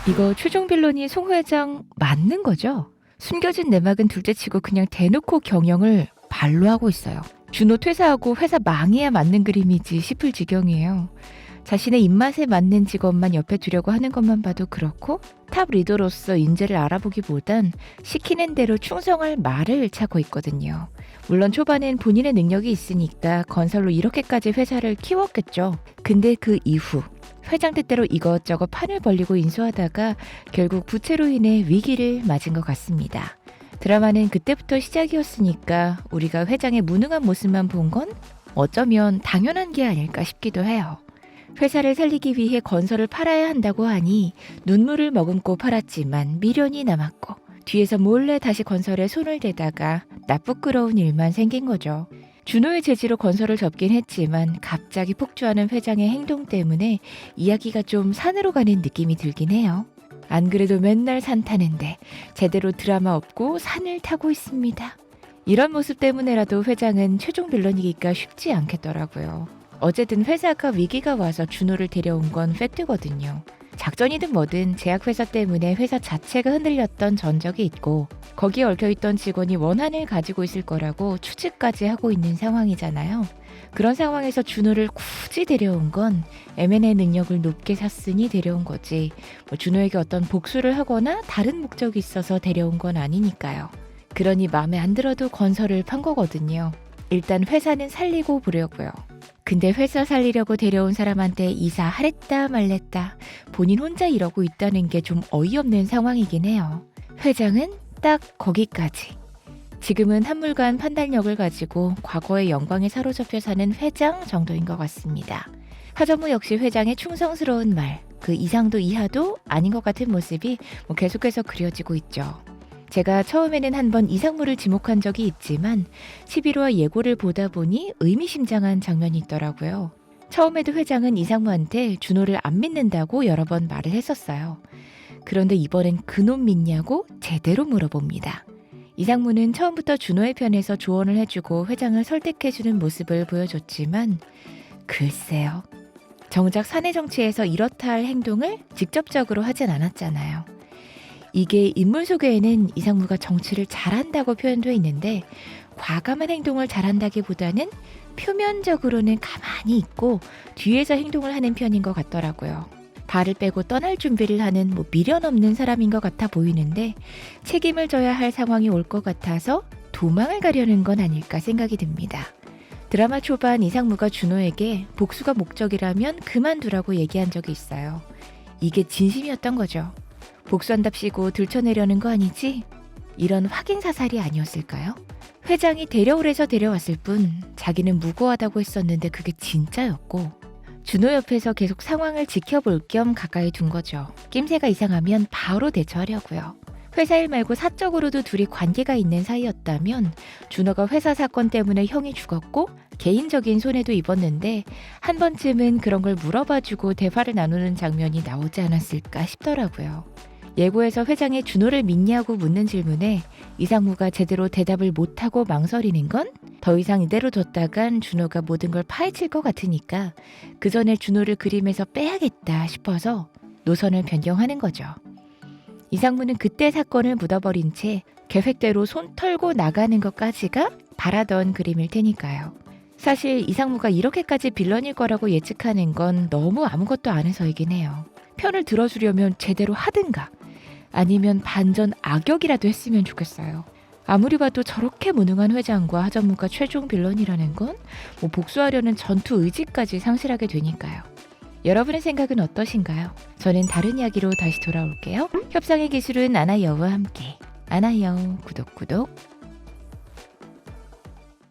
이거 최종 빌런이 송 회장 맞는 거죠? 숨겨진 내막은 둘째치고 그냥 대놓고 경영을 발로 하고 있어요. 준호 퇴사하고 회사 망해야 맞는 그림이지 싶을 지경이에요. 자신의 입맛에 맞는 직업만 옆에 두려고 하는 것만 봐도 그렇고 탑 리더로서 인재를 알아보기보단 시키는 대로 충성할 말을 찾고 있거든요. 물론 초반엔 본인의 능력이 있으니까 건설로 이렇게까지 회사를 키웠겠죠. 근데 그 이후 회장 뜻대로 이것저것 판을 벌리고 인수하다가 결국 부채로 인해 위기를 맞은 것 같습니다. 드라마는 그때부터 시작이었으니까 우리가 회장의 무능한 모습만 본 건 어쩌면 당연한 게 아닐까 싶기도 해요. 회사를 살리기 위해 건설을 팔아야 한다고 하니 눈물을 머금고 팔았지만 미련이 남았고 뒤에서 몰래 다시 건설에 손을 대다가 나쁘끄러운 일만 생긴 거죠. 준호의 제지로 건설을 접긴 했지만 갑자기 폭주하는 회장의 행동 때문에 이야기가 좀 산으로 가는 느낌이 들긴 해요. 안 그래도 맨날 산 타는데 제대로 드라마 없고 산을 타고 있습니다. 이런 모습 때문에라도 회장은 최종 빌런이기가 쉽지 않겠더라고요. 어쨌든 회사가 위기가 와서 준호를 데려온 건 팩트거든요. 작전이든 뭐든 제약회사 때문에 회사 자체가 흔들렸던 전적이 있고 거기에 얽혀있던 직원이 원한을 가지고 있을 거라고 추측까지 하고 있는 상황이잖아요. 그런 상황에서 준호를 굳이 데려온 건 M&A 능력을 높게 샀으니 데려온 거지 준호에게 어떤 복수를 하거나 다른 목적이 있어서 데려온 건 아니니까요. 그러니 마음에 안 들어도 건설을 판 거거든요. 일단 회사는 살리고 보려고요. 근데 회사 살리려고 데려온 사람한테 이사 하랬다 말랬다 본인 혼자 이러고 있다는 게 좀 어이없는 상황이긴 해요. 회장은 딱 거기까지. 지금은 한물간 판단력을 가지고 과거의 영광에 사로잡혀 사는 회장 정도인 것 같습니다. 하정우 역시 회장의 충성스러운 말, 그 이상도 이하도 아닌 것 같은 모습이 계속해서 그려지고 있죠. 제가 처음에는 한번 이상무를 지목한 적이 있지만 11화 예고를 보다 보니 의미심장한 장면이 있더라고요. 처음에도 회장은 이상무한테 준호를 안 믿는다고 여러 번 말을 했었어요. 그런데 이번엔 그놈 믿냐고 제대로 물어봅니다. 이상무는 처음부터 준호의 편에서 조언을 해주고 회장을 설득해주는 모습을 보여줬지만 글쎄요. 정작 사내 정치에서 이렇다 할 행동을 직접적으로 하진 않았잖아요. 이게 인물 소개에는 이상무가 정치를 잘한다고 표현되어 있는데 과감한 행동을 잘한다기보다는 표면적으로는 가만히 있고 뒤에서 행동을 하는 편인 것 같더라고요. 발을 빼고 떠날 준비를 하는 미련 없는 사람인 것 같아 보이는데 책임을 져야 할 상황이 올 것 같아서 도망을 가려는 건 아닐까 생각이 듭니다. 드라마 초반 이상무가 준호에게 복수가 목적이라면 그만두라고 얘기한 적이 있어요. 이게 진심이었던 거죠. 복수한답시고 들춰내려는 거 아니지? 이런 확인 사살이 아니었을까요? 회장이 데려오래서 데려왔을 뿐 자기는 무고하다고 했었는데 그게 진짜였고 준호 옆에서 계속 상황을 지켜볼 겸 가까이 둔 거죠. 낌새가 이상하면 바로 대처하려고요. 회사 일 말고 사적으로도 둘이 관계가 있는 사이였다면 준호가 회사 사건 때문에 형이 죽었고 개인적인 손해도 입었는데 한 번쯤은 그런 걸 물어봐주고 대화를 나누는 장면이 나오지 않았을까 싶더라고요. 예고에서 회장이 준호를 믿냐고 묻는 질문에 이상무가 제대로 대답을 못하고 망설이는 건 더 이상 이대로 뒀다간 준호가 모든 걸 파헤칠 것 같으니까 그 전에 준호를 그림에서 빼야겠다 싶어서 노선을 변경하는 거죠. 이상무는 그때 사건을 묻어버린 채 계획대로 손 털고 나가는 것까지가 바라던 그림일 테니까요. 사실 이상무가 이렇게까지 빌런일 거라고 예측하는 건 너무 아무것도 안 해서이긴 해요. 편을 들어주려면 제대로 하든가 아니면 반전 악역이라도 했으면 좋겠어요. 아무리 봐도 저렇게 무능한 회장과 하정무가 최종 빌런이라는 건 복수하려는 전투 의지까지 상실하게 되니까요. 여러분의 생각은 어떠신가요? 저는 다른 이야기로 다시 돌아올게요. 협상의 기술은 아나여우와 함께. 아나여우 구독.